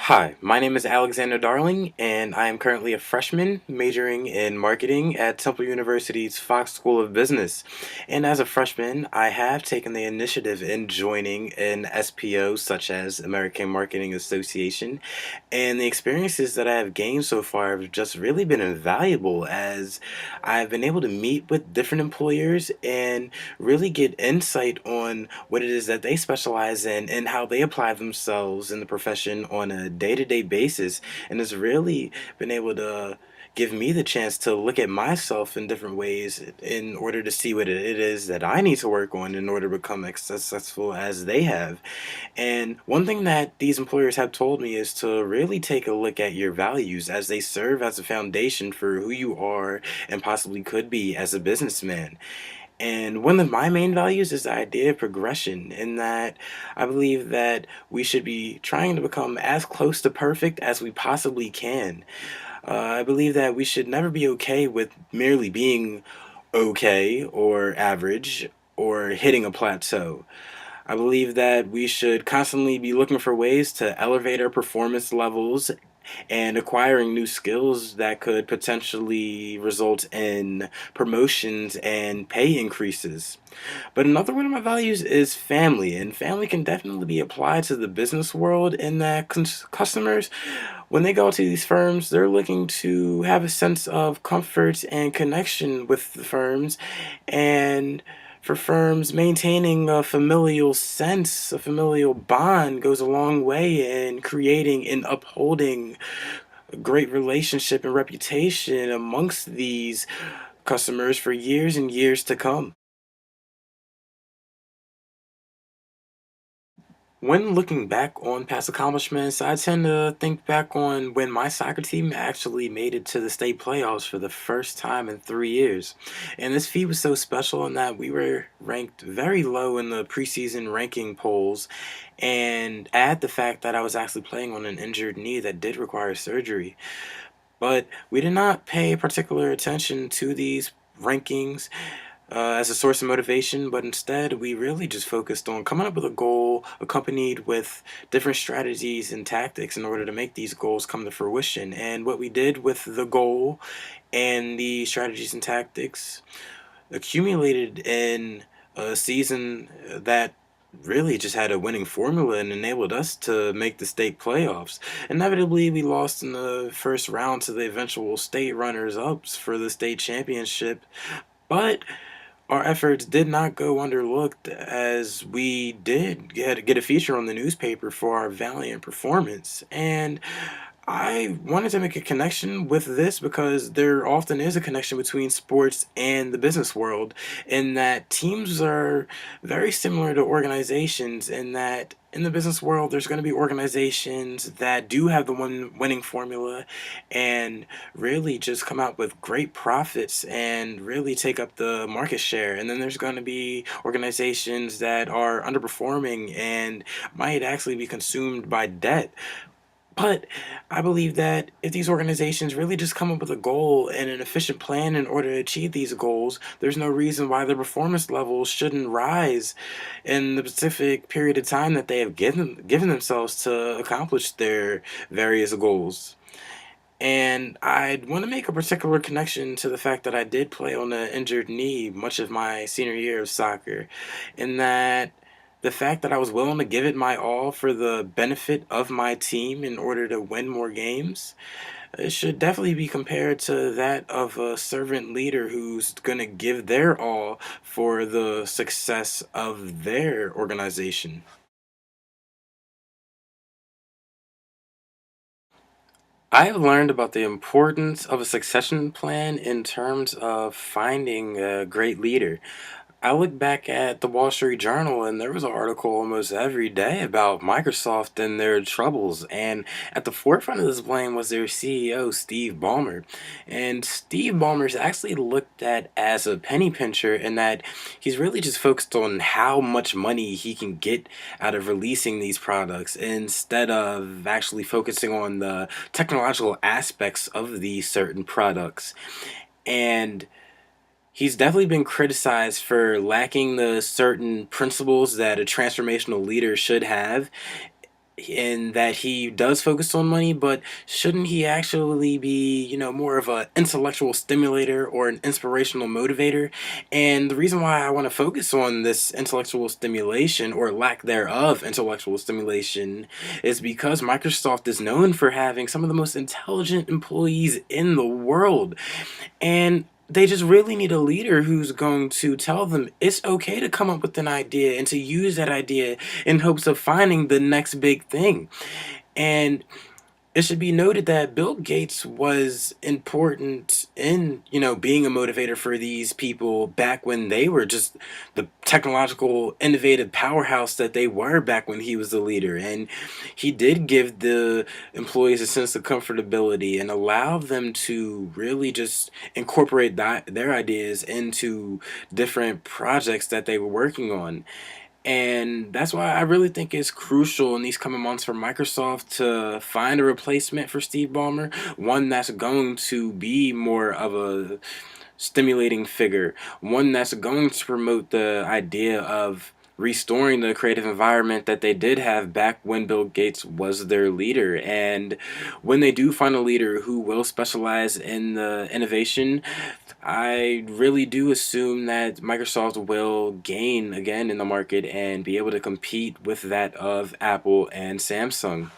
Hi, my name is Alexander Darling, and I am currently a freshman majoring in marketing at Temple University's Fox School of Business. And as a freshman, I have taken the initiative in joining an SPO such as American Marketing Association, and the experiences that I have gained so far have just really been invaluable as I've been able to meet with different employers and really get insight on what it is that they specialize in and how they apply themselves in the profession on a day-to-day basis. And it's really been able to give me the chance to look at myself in different ways in order to see what it is that I need to work on in order to become as successful as they have. And one thing that these employers have told me is to really take a look at your values as they serve as a foundation for who you are and possibly could be as a businessman. And one of my main values is the idea of progression, in that I believe that we should be trying to become as close to perfect as we possibly can. I believe that we should never be okay with merely being okay or average or hitting a plateau. I believe that we should constantly be looking for ways to elevate our performance levels and acquiring new skills that could potentially result in promotions and pay increases. But another one of my values is family, and family can definitely be applied to the business world in that customers, when they go to these firms, they're looking to have a sense of comfort and connection with the firms, and for firms, maintaining a familial sense, a familial bond goes a long way in creating and upholding a great relationship and reputation amongst these customers for years and years to come. When looking back on past accomplishments, I tend to think back on when my soccer team actually made it to the state playoffs for the first time in 3 years. And this feat was so special in that we were ranked very low in the preseason ranking polls. And add the fact that I was actually playing on an injured knee that did require surgery. But we did not pay particular attention to these rankings as a source of motivation, but instead we really just focused on coming up with a goal accompanied with different strategies and tactics in order to make these goals come to fruition. And what we did with the goal and the strategies and tactics accumulated in a season that really just had a winning formula and enabled us to make the state playoffs. Inevitably, we lost in the first round to the eventual state runners-ups for the state championship, but our efforts did not go underlooked as we did get a feature on the newspaper for our valiant performance. And I wanted to make a connection with this because there often is a connection between sports and the business world, in that teams are very similar to organizations, in that in the business world there's going to be organizations that do have the one winning formula and really just come out with great profits and really take up the market share. And then there's going to be organizations that are underperforming and might actually be consumed by debt. But I believe that if these organizations really just come up with a goal and an efficient plan in order to achieve these goals, there's no reason why their performance levels shouldn't rise in the specific period of time that they have given themselves to accomplish their various goals. And I'd want to make a particular connection to the fact that I did play on an injured knee much of my senior year of soccer, in that the fact that I was willing to give it my all for the benefit of my team in order to win more games, it should definitely be compared to that of a servant leader who's going to give their all for the success of their organization. I have learned about the importance of a succession plan in terms of finding a great leader. I look back at the Wall Street Journal, and there was an article almost every day about Microsoft and their troubles. And at the forefront of this blame was their CEO, Steve Ballmer. And Steve Ballmer's actually looked at as a penny pincher in that he's really just focused on how much money he can get out of releasing these products instead of actually focusing on the technological aspects of these certain products. And he's definitely been criticized for lacking the certain principles that a transformational leader should have in that he does focus on money, but shouldn't he actually be, more of a intellectual stimulator or an inspirational motivator? And the reason why I want to focus on this intellectual stimulation or lack thereof intellectual stimulation is because Microsoft is known for having some of the most intelligent employees in the world. And they just really need a leader who's going to tell them it's okay to come up with an idea and to use that idea in hopes of finding the next big thing. And it should be noted that Bill Gates was important in, being a motivator for these people back when they were just the technological, innovative powerhouse that they were back when he was the leader. And he did give the employees a sense of comfortability and allow them to really just incorporate their ideas into different projects that they were working on. And that's why I really think it's crucial in these coming months for Microsoft to find a replacement for Steve Ballmer, one that's going to be more of a stimulating figure, one that's going to promote the idea of restoring the creative environment that they did have back when Bill Gates was their leader. And when they do find a leader who will specialize in the innovation, I really do assume that Microsoft will gain again in the market and be able to compete with that of Apple and Samsung.